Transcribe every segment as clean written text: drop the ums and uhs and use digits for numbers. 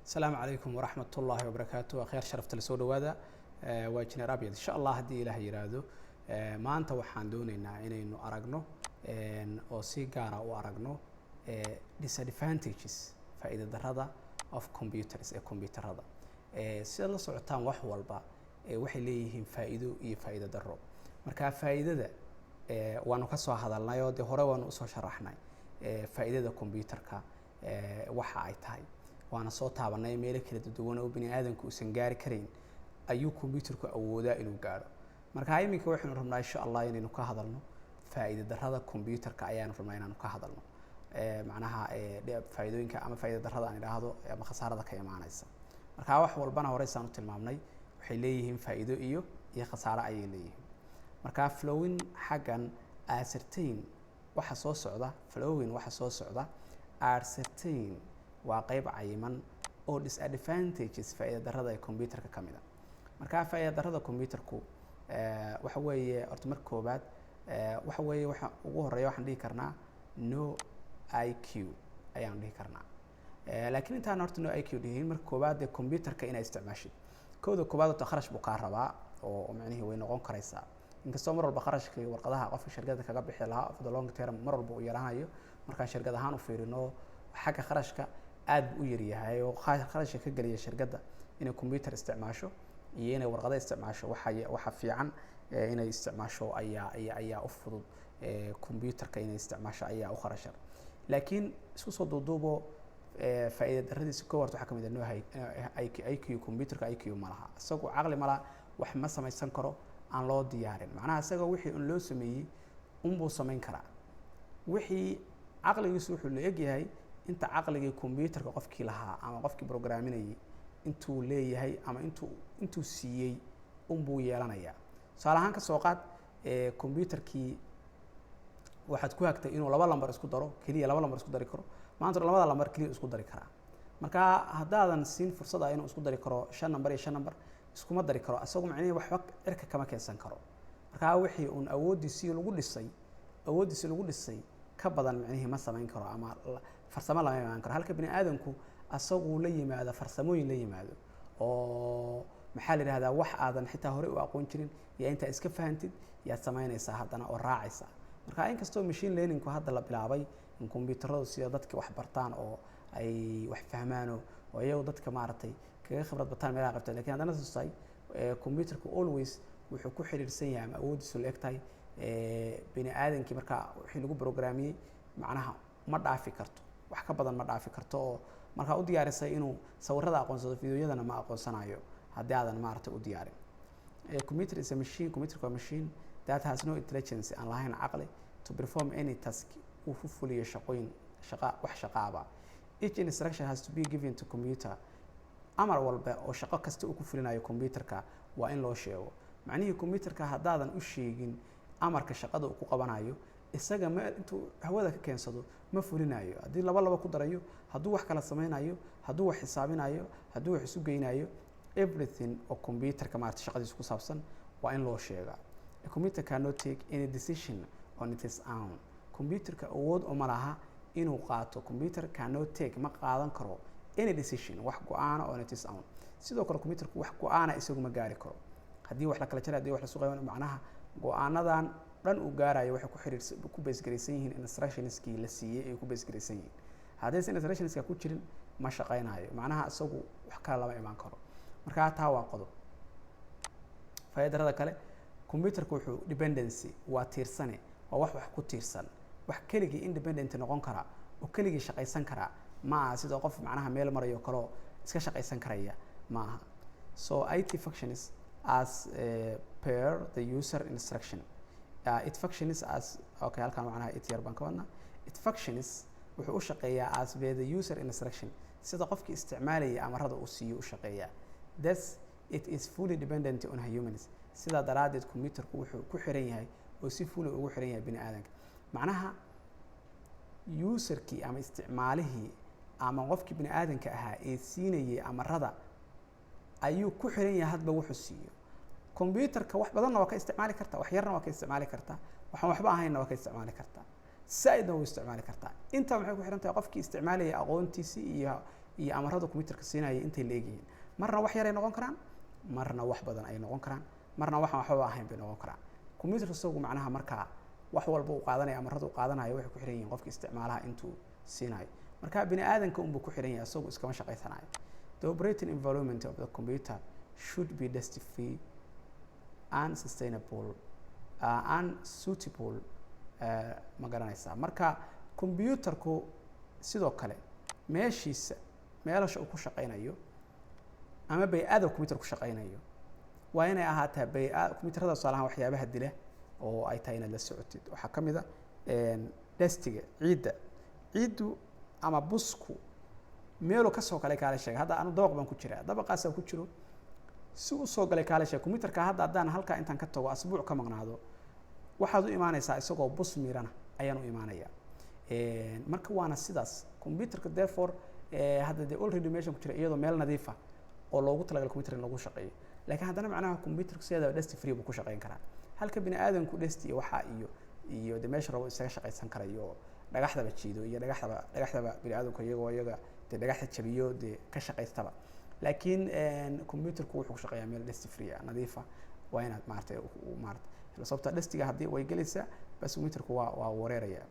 السلام عليكم ورحمة الله وبركاته. خير شرفت لسود هذا وجنر أبيض إن شاء الله هدي إله يرادو ما أنت وحان دونينا إنه أرجنو أو سيجارة أو أرجنو disadvantages فإذا دردا of computers الكمبيوتر هذا سيلا صعطان وحولبا وحليهم فائدة فائدة درو مركا فائدة ده وأنا كسر هذا الله يودي هراء وأنا أصلا شرحنا فائدة الكمبيوتر كا وحاي تاي وأنا صوت عبنا ميلك كده دوّن أو بني آدم كوسن جاري كرين أيو كمبيوتر كأودا إنه جاره مركا هاي ميك وإحنا رحنا إن شاء الله إنه كهذلنا فائدة در هذا الكمبيوتر كأيان رحنا إنه كهذلنا معناها فائدين كأما فائدة در هذا أنا هذا أما خسارة ذا كيا معنا إسا مركا واحد والبنا ورئيسانو تلمامني وحليهم فائدة إيو هي خسارة أي ليهم مركا فلوين حقا أسرتين وحصوص عدا فلوين وحصوص عدا أسرتين وقيب عيمن أو disadvantages فائدة درada الكمبيوتر كاملة مركا فائدة درada الكمبيوتر وحوي أرتمر كوبات وحوي وهو وحن دي كرنا no IQ أيام دي كرنا لكن أنت نورت no IQ دي مر كوبات الكمبيوتر كإنه استعماشي كود الكوبات تخرج بقاربة ومعنيه هو نقون كريسا إنك استمر البخرج كي ورقدها قف الشركات كجاب حلها في the long term مر البويرها يو مركا شركات هانو فيرنو حاجة خرجك aad u yar yahay oo kharashka ka galiya shirkadda inay computer isticmaasho iyo inay warqado isticmaasho waxa fiican inay isticmaasho ayaa u fudud computerka inay isticmaasho ayaa u kharash yar laakiin isku soo duuduubo faa'iido daradiisa ka warto waxa kamid ah IQ computerka IQ ma laha isagoo aqli ma laha wax ma samaysan karo aan loo diyaarin macnaha isagoo wixii uu loo sameeyay buu samayn karaa wixii aqligiisu wuxuu leeyahay inta aqliga computerka qofkii lahaa ama qofkii programinayay intuu leeyahay ama intuu siiyay buu yeelanaya salahan ka soo qaad computerkii waxaad ku hagtay inuu laba lambar isku daro kaliya laba lambar isku dari karo maanta labada lambar kaliya isku dari kara marka hadaadan siin fursad ah inuu isku dari karo 5 lambar iyo 5 lambar isku ma dari karo asagoo macnaheedu waxba cirka kama keensan karo marka wixii uu awoodiisii lagu dhisay ka badan macnaheedu ma samayn karo ama farsamo lama iman karo halka bini aadamku asagu la yimaado farsamooyin la yimaado oo maxaa la yiraahdaa wax aadan xitaa hore u aqoon jirin iyo inta iska fahantid yaa samaynaysa hadana oo raacaysa marka in kasto machine learning ku hadda la bilaabay in computeradu sida dadka wax bartaan oo ay wax fahmaan oo ayagu dadka maartay kaga khibrad bataan meelaha qabtaan laakiin hadana soo computerku always wuxuu ku xiriirsan yahay ama awoodiisu leegtahay bini aadamkii marka wixii lagu programiyay macnaha ma dhaafi karto wax ka badan ma dhaafi karto oo marka u diyaarisay inuu sawirada aqoonsado fiidiyoyadana ma aqoonsanayo haddii aadan maartay u diyaarin computer is a machine that has no intelligence and lahayn aqli to perform any task uu fuliyo shaqaaba each instruction has to be given to computer amar walba oo shaqo kasta uu ku fulinayo computerka waa in loo sheego macnaheedu computerka hadaadan u sheegin amarka shaqada uu ku qabanayo isaga ma intuu hawada ka keensado ma fulinayo hadii laba ku darayo haduu wax kala sameeynayo haduu wax xisaabinayo haduu wax isu geynayo everything oo computerka maarta shaqadiisa ku saabsan waa in loo sheegaa a computer cannot take any decision on its own computerka awood uma laha inuu qaato computer cannot take ma qaadan karo any decision wax go'aan on its own sidoo kale computerku wax go'aana isagu ma gaari karo hadii wax la kala jaro hadii wax la suuqayo macnaha go'aanadan dhan u gaarayo waxay ku base gareysan yihiin instructionskii la siiyay ay ku base gareysan yihiin haddii instructionska ku jirin ma shaqeynayo macnaha isagu wax kala lama iman karo marka taa waa qodob faa'iidada kale computerku wuxuu dependency waa tiirsane waa wax ku tiirsan wax keligii independent noqon kara oo keligii shaqeysan kara ma sida qof macnaha meel marayo kale iska shaqeysan karaya maaha so IT functions as per the user instruction it functions as okay halkan macnaha it yar baan ka wadnaa it functions wuxuu u shaqeeyaa as per the user instruction sida qofkii isticmaalaya amarada uu siiyo u shaqeeyaa thus it is fully dependent on humans sida daraadeed computerku wuxuu ku xiran yahay oo si fully ugu xiran yahay bini aadamka macnaha userkii ama isticmaalihii ama qofkii bini aadamka ahaa ee siinayay amarada ayuu ku xiran yahay hadba wuxuu siiyo computerka wax badan waa ka isticmaali kartaa wax yarna waa ka isticmaali kartaa waxaan waxba ahayn waa ka isticmaali kartaa saaidna waa isticmaali kartaa inta waxay ku xiran tahay qofkii isticmaalaya aqoontiisa iyo amarada computerka siinaya intay leeyihiin marna wax yar ay noqon karaan marna wax badan ay noqon karaan marna waxba ahayn bay noqon karaan computerka isagu macnaha marka wax walba uu qaadanaya amarada uu qaadanayo waxay ku xiran yihiin qofka isticmaalaha intuu siinayo marka bini aadanka uu ku xiran yahay isagu iskama shaqeysanayo the operating environment of the computer should be dust-free and sustainable and suitable ma garanaysaa marka computerku sidoo kale meelasha uu ku shaqeynayo ama bay-ada computer ku shaqeynayo waa inay ahaataa bay-a computerada tusaalahaan waxyaabaha dila oo ay tahay inaad la socotid waxaa ka mid a dastiga ciiddu ama busku meelu ka soo galay kaala sheegay hadda anu dabaq baan ku jiraa dabaqaas aan ku jiro si uu soo galay kaala sheegay computerka hadda haddaan halkaa intaan ka tago asbuuc ka maqnaado waxaad u imaanaysaa isagoo bus miirana ayaan u imaanayaa marka waana sidaas computerka therefore hadda dee already meeshan ku jira iyadoo meel nadiifa oo loogu talagalay computer in lagu shaqeeyo laakiin haddana macnaha computerku sideedaba dust free buu ku shaqeyn karaa halka bini aadanku dust iyo waxa iyo de meesha rabo isaga shaqeysan karayo dhagaxdaba jiido iyo dhagaxdaba bini aadanku iyaga de dhagaxda jabiyo de ka shaqeystaba laakiin computerku wuxuu ku shaqeeyaa meel dust free nadiifa waa inaad maartay sababta dustiga haddii way gelaysaa bas computerku waa wareeraya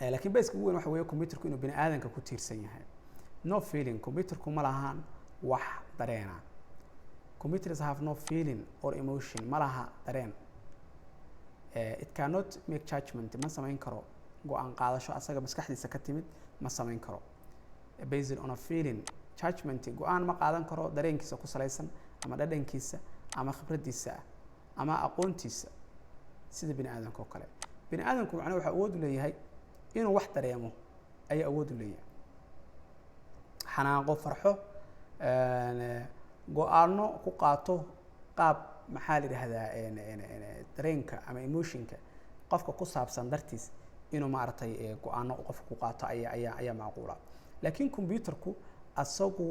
laakiin basic ugu weyn waxa weeye computerku inuu bini aadanka ku tiirsan yahay no feeling computerku ma lahan wax dareena computers have no feeling or emotion ma laha dareen it cannot make judgment ma samayn karo go-aan qaadasho asaga maskaxdiisa ka timid ma samayn karo based on a feeling judgment go-aan ma qaadan karo dareenkiisa ku salaysan ama dhadhankiisa ama khibradiisa ama aqoontiisa sida bini aadanka oo kale bini aadanku macnaheedu waxa awood u leeyahay inuu wax dareemo ayaa awood u leeyahay xanaaqo farxo go-aano ku qaato qaab maxaa la yidhaahdaa dareenka ama emotionka qofka ku saabsan dartiis inuu maaragtay go-aano qofka ku qaato ayaa macquula laakiin computerku asagu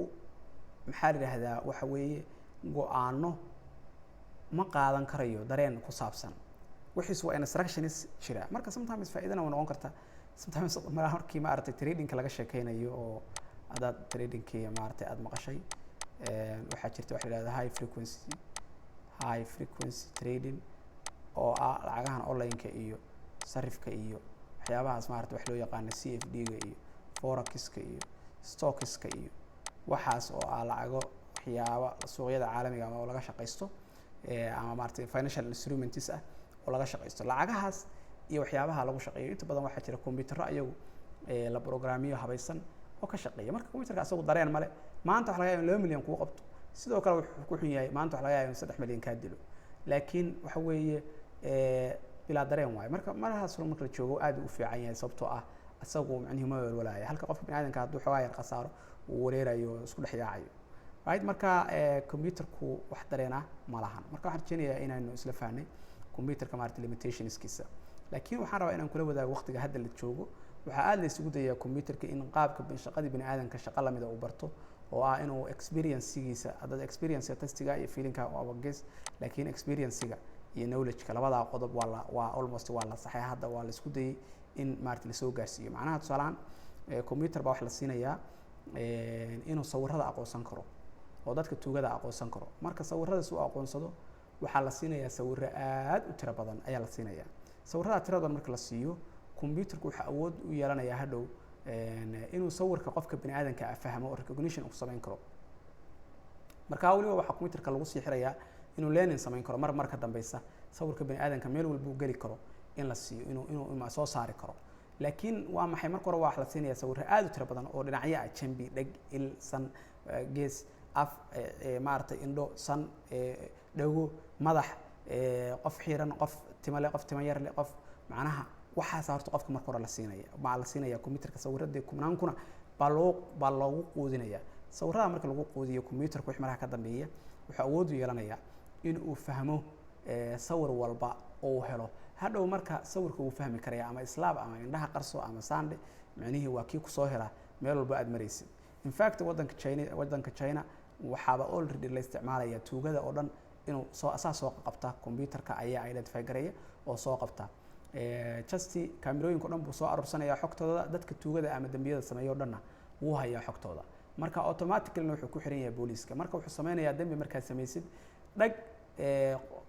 maxaa la yidhaahdaa waxa weeye go-aano ma qaadan karayo dareen ku saabsan wixiis waa instructions jira marka sometimes faa'iidana way noqon kartaa sometimes markii maaragtay tradingka laga sheekeynayo oo adaad tradingkii maaragtay aad maqashay waxaa jirta waxa la yidhahdaa high frequency trading oo ah lacagahan online-ka iyo sarifka iyo waxyaabahaas maaragtay wax loo yaqaano CFD-ga iyo forex-ka iyo stocks-ka iyo waxaas oo ah lacago waxyaaba suuqyada caalamiga ama laga shaqeysto ama maaragtay financial instruments ah oo laga shaqeysto lacagahaas iyo waxyaabaha lagu shaqeeyo inta badan waxaa jira computerro ayagu la programmiyo habaysan oo ka shaqeeya marka computerka asagu dareen male maanta waxa laga yaabaa 2 milyan kuu qabto sidoo kale wuxuu ku xun yahay maanta waxa laga yaabaa 3 milyan ka dilo laakiin waxa weeye bila dareen waay marka marahaas marka la joogo aad u fiican yahay sababtoo ah asagu macnaheedu ma walwalaaya halka qofka bini aadanka hadduu xogaa yar qasaaro uu wareerayo isku dhex yaacayo right marka computerku wax dareena ma lahan marka waxaan rajeynayaa inaynu isla fahnay computerka maaragtay limitationskiisa laakiin waxaan rabaa inaan kula wadaago waqtiga hadda la joogo waxaa aad la isugu dayaa computerka in qaabka shaqadii bini aadanka shaqo lamida uu barto oo ah inuu experience-giisa hadda experience testiga iyo feeling-ka waa gees laakiin experience-ga iyo knowledge-ka labada qodob waa almost waa la saxay hadda waa la isku dayay in maaragtay la soo gaarsiiyo macnaha tusaalaan computer baa wax la siinayaa inuu sawirrada aqoonsan karo oo dadka tuugada aqoonsan karo marka sawirradaas uu aqoonsado waxaa la siinayaa sawirro aad u tiro badan ayaa la siinayaa sawirrada tirada marka la siiyo computerku waxa awood u yeelanayaa hadhow inuu sawirka qofka bini aadanka fahmo oo recognition uu sameyn karo marka waliba waxa computerka lagu sii xirayaa inuu learning sameyn karo marka dambeysa sawirka bini aadanka meel walba uu gali karo in la siiyo inuu soo saari karo laakiin waa maxay marka hore wax la siinayaa sawirro aad u tiro badan oo dhinacyo ah jambi dhag il san gees af maaragtay indho san dhago madax qof xiran qof timale qof timayar leh qof macnaha waxaas horta qofka marka hore la siinaya computerka sawirrada kumnaankuna baa loogu quudinaya sawirrada marka lagu quudiyo computerka wix markaa ka dambeeya wuxuu awood u yeelanayaa in uu fahmo sawir walba oo helo hadhow marka sawirka uu fahmi karaya ama islaab ama indhaha qarso ama saandhe macnihii waa kii ku soo hela meel walba aad maraysid in fact wadanka China waxaaba already la isticmaalaya tuugada oo dhan inuu soo qabta computerka ayaa identify gareeya oo soo qabta just kaamirooyinka dhan buu soo aruursanaya xogtooda dadka tuugada ama dambiyada sameeyo dhanna wuu hayaa xogtooda marka automatically wuxuu ku xiran yahay booliiska marka wuxuu sameynayaa dambi markaad samaysid dhag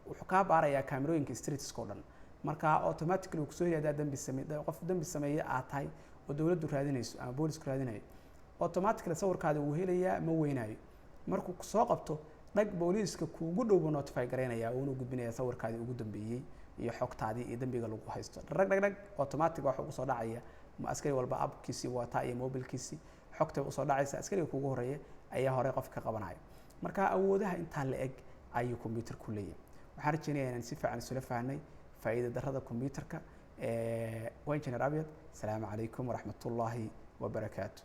wuxuu kaa baarayaa kaamirooyinka streetska oo dhan marka automatically kusoo yaadaa qof dambi sameeye aad tahay oo dowladdu raadinayso ama boolisku raadinayo automatically sawirkaada wuu helayaa ma weynaayo markuu soo qabto dhag booliiska kuugu dhowba notify gareynayaa uuna gudbinayaa sawirkaadii ugu dambeeyey iyo xogtaadii iyo dambiga lagu haysto dhag automatic waxa ugu soo dhacaya askari walba abkiisii wataa iyo mobilkiisii xogta usoo dhacaysa askariga kuugu horeeya ayaa hore qof ka qabanaya marka awoodaha intaa la eg ayuu computer ku leeyahay waxaan rajeynayaa inaan si fiican isula fahnay faa'iido darrada computerka waa engineer Abyad. Asalaamu calaykum waraxmatullaahi wabarakaatu.